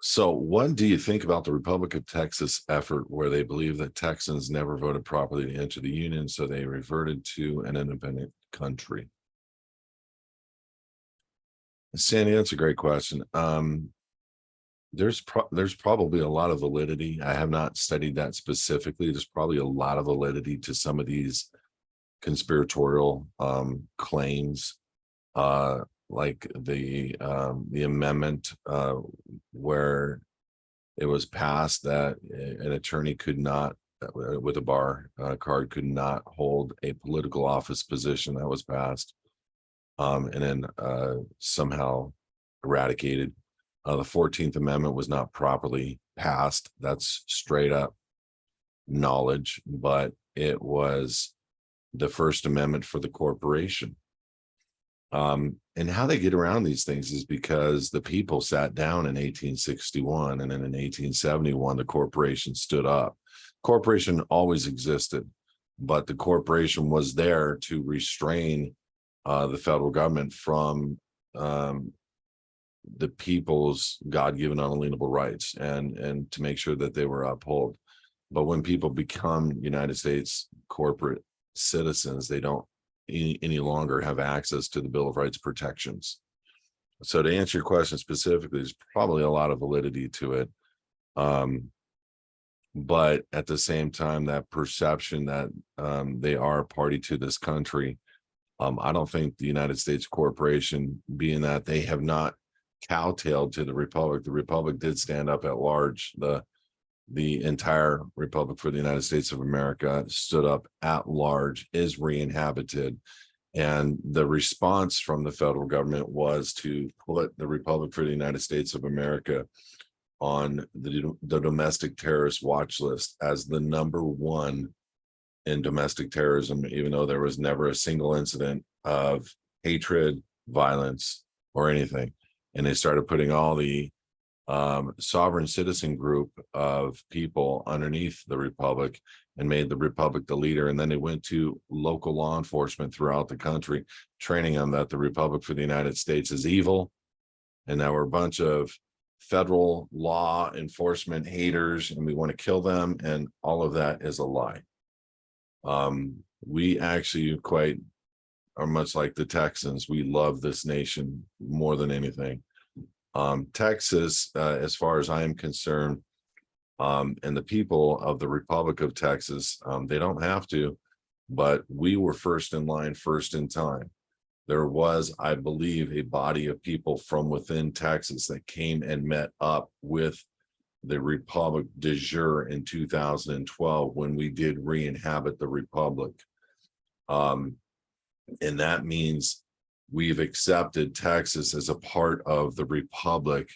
So, what do you think about the Republic of Texas effort where they believe that Texans never voted properly to enter the Union, so they reverted to an independent country? Sandy, that's a great question. There's probably a lot of validity. I have not studied that specifically. There's probably a lot of validity to some of these conspiratorial claims, like the amendment where it was passed that an attorney could not, with a bar card, could not hold a political office position. That was passed, and then somehow eradicated. The 14th Amendment was not properly passed. That's straight up knowledge, but it was the First Amendment for the corporation. And how they get around these things is because the people sat down in 1861, and then in 1871, the corporation stood up. Corporation always existed, but the corporation was there to restrain the federal government from the people's God-given unalienable rights, and to make sure that they were upheld. But when people become United States corporate citizens, they don't any longer have access to the Bill of Rights protections. So to answer your question specifically, there's probably a lot of validity to it. But at the same time, that perception that they are a party to this country, I don't think the United States corporation, being that they have not kowtowed to the Republic did stand up at large. The entire Republic for the United States of America stood up at large, is re-inhabited. And the response from the federal government was to put the Republic for the United States of America on the domestic terrorist watch list as the #1 in domestic terrorism, even though there was never a single incident of hatred, violence, or anything. And they started putting all the sovereign citizen group of people underneath the Republic and made the Republic the leader. And then they went to local law enforcement throughout the country, training them that the Republic for the United States is evil. And there were a bunch of federal law enforcement haters, and we want to kill them. And all of that is a lie. We actually quite are much like the Texans. We love this nation more than anything. Texas, as far as I am concerned, and the people of the Republic of Texas, they don't have to, but we were first in line, first in time. There was, I believe, a body of people from within Texas that came and met up with the Republic de jure in 2012 when we did re-inhabit the Republic. And that means we've accepted Texas as a part of the Republic.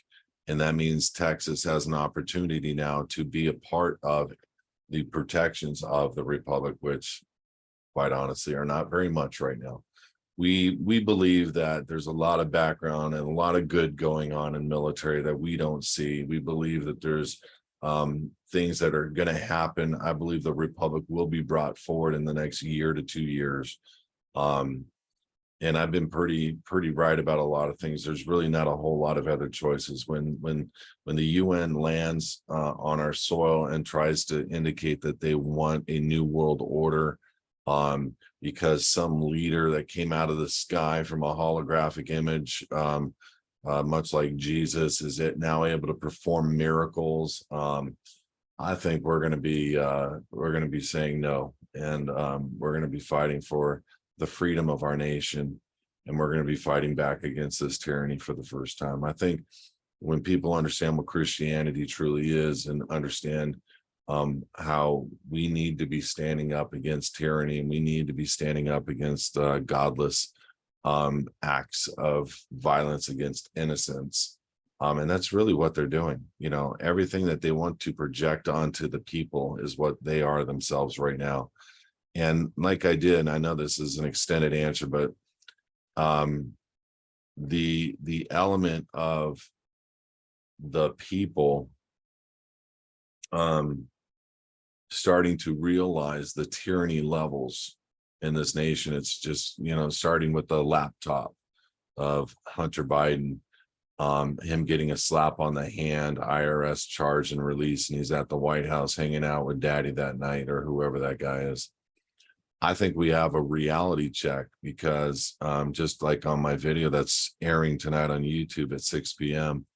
And that means Texas has an opportunity now to be a part of the protections of the Republic, which quite honestly are not very much right now. We believe that there's a lot of background and a lot of good going on in military that we don't see. We believe that there's things that are going to happen. I believe the Republic will be brought forward in the next year to 2 years. And I've been pretty right about a lot of things. There's really not a whole lot of other choices. When the UN lands on our soil and tries to indicate that they want a new world order, because some leader that came out of the sky from a holographic image, much like Jesus, is it now able to perform miracles? I think we're going to be saying no, and we're going to be fighting for the freedom of our nation, and we're going to be fighting back against this tyranny for the first time. I think when people understand what Christianity truly is and understand how we need to be standing up against tyranny, and we need to be standing up against godless acts of violence against innocents. And that's really what they're doing. You know, everything that they want to project onto the people is what they are themselves right now. And like I did, and I know this is an extended answer, but the element of the people starting to realize the tyranny levels in this nation, it's just, you know, starting with the laptop of Hunter Biden, him getting a slap on the hand, IRS charge and release, and he's at the White House hanging out with daddy that night, or whoever that guy is. I think we have a reality check because just like on my video that's airing tonight on YouTube at 6 p.m.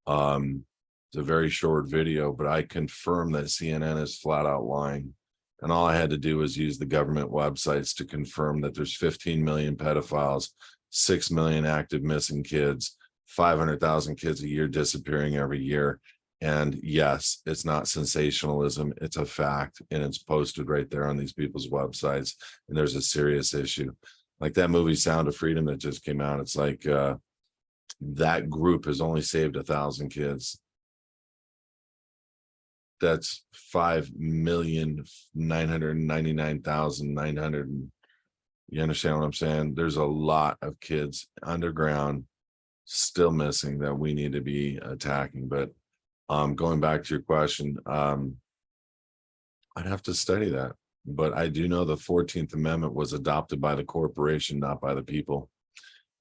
It's a very short video, but I confirm that CNN is flat out lying. And all I had to do was use the government websites to confirm that there's 15 million pedophiles, 6 million active missing kids, 500,000 kids a year disappearing every year. And yes, it's not sensationalism, it's a fact, and it's posted right there on these people's websites. And there's a serious issue. Like that movie Sound of Freedom that just came out. It's like that group has only saved 1,000 kids. That's 5,999,900. You understand what I'm saying? There's a lot of kids underground still missing that we need to be attacking. But going back to your question, I'd have to study that. But I do know the 14th Amendment was adopted by the corporation, not by the people.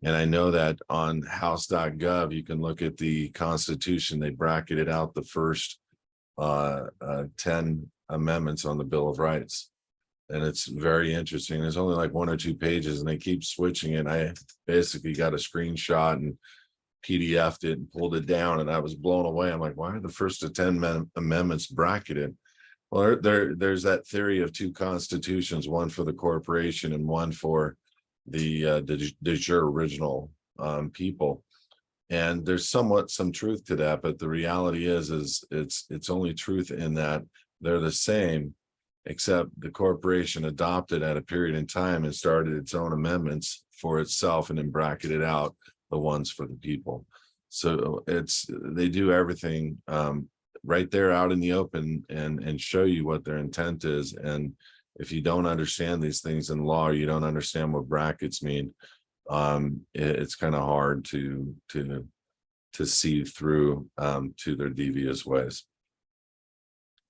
And I know that on house.gov, you can look at the Constitution. They bracketed out the first 10 amendments on the Bill of Rights. And it's very interesting. There's only like 1 or 2 pages and they keep switching it. I basically got a screenshot and PDF'd it and pulled it down, and I was blown away. I'm like, why are the first of 10 amendments bracketed? Well, there's that theory of 2 constitutions, one for the corporation and one for the de jure original people. And there's somewhat some truth to that, but the reality is it's only truth in that they're the same, except the corporation adopted at a period in time and started its own amendments for itself and then bracketed out the ones for the people. So they do everything right there out in the open and show you what their intent is. And if you don't understand these things in law, or you don't understand what brackets mean, it's kind of hard to see through to their devious ways.